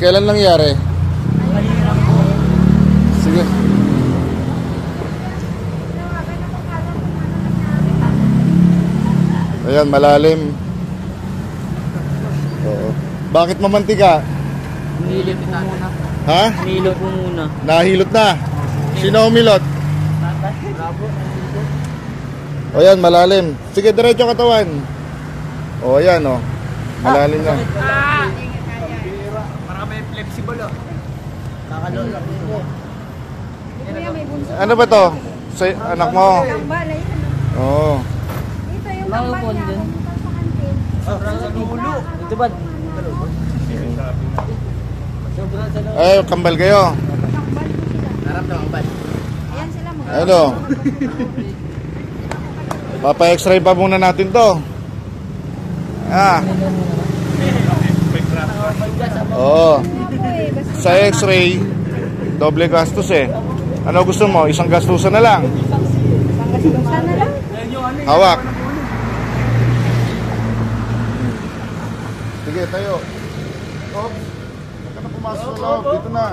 Kailan nangyari? Sige. Ayan, malalim. Oo. Bakit mamantika? Nahilot po muna. Ha? Nahilot po muna. Nahilot na. Sino humilot? Bravo. O yan, malalim. Sige, diretso katawan. O yan, o. Malalim na. Para may flexible o. Kakalol lang ito. Ano ba to? Sa anak mo? Oo. Ito yung kambal niya. Pumunta sa kantin. Sobrang sa lulo. Ito ba? Sobrang sa lulo. Ay, kambal kayo. Kambal po sila. Harap na kambal. Ayan sila mga. Ano? Papa-x-ray pa muna natin to. Ah. Oo. Sa x-ray, doble gastos eh. Ano gusto mo? Isang gastusan na lang. Gastusan na lang. Hawak. Sige, tayo. Oops. Huwag ka na pumasok sa loob. Dito na.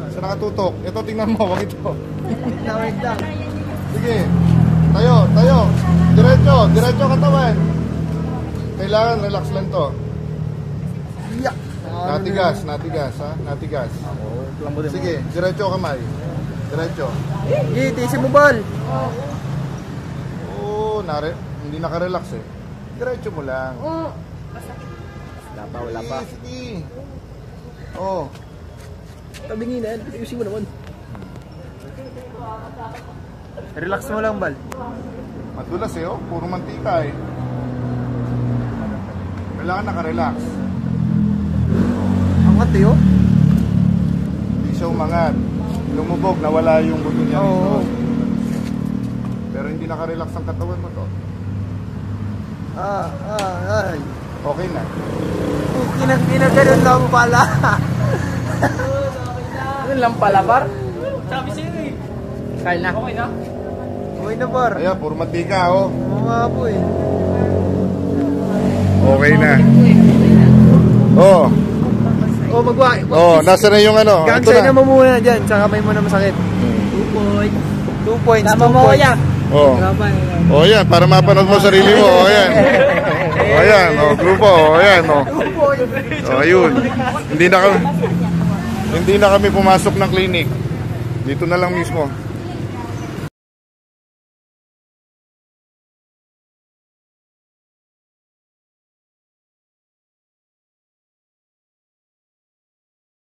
Saan nakatutok? Ito, tingnan mo. Huwag ito. Sige. Tayo, tayo. Diretso. Diretso katawan. Kailangan relax lang to. Natigas, natigas ha. Natigas. Sige, diretso kamay. Diretso. Tiisin mo bal. Oo, hindi naka-relax eh. Diretso mo lang. Wala pa. Sige. Oh. Tabingin na yan. Ayusin mo naman. Relax mo lang bal. Madulas eh, oh. Puro mantika eh. Kailangan naka-relax. Angat eh oh. Hindi siya umangat. Lumubog, nawala yung buto niya dito. Pero hindi naka-relax ang katawan mo to. Ay. Okay na. Kinaganon lang pala. Ganun lang pala par. Sabi sa'yo eh. Kaya na. Okay na. Okay na par. Ayan, puro mantika oh. Oo nga po eh. Okay na. Oh. Oh, magwaki. Oh, nasa na yung ano? Gagsay na mo muna dyan. Sa kamay mo na masakit. 2 points. Tama mo yan. Oh. Oh, yan. Para mapanood mo sarili mo. Oh, yan. Oh, yan. Oh, grupo. Oh, yan. Oh. Oh, ayun. Hindi na kami pumasok ng clinic. Dito na lang mismo.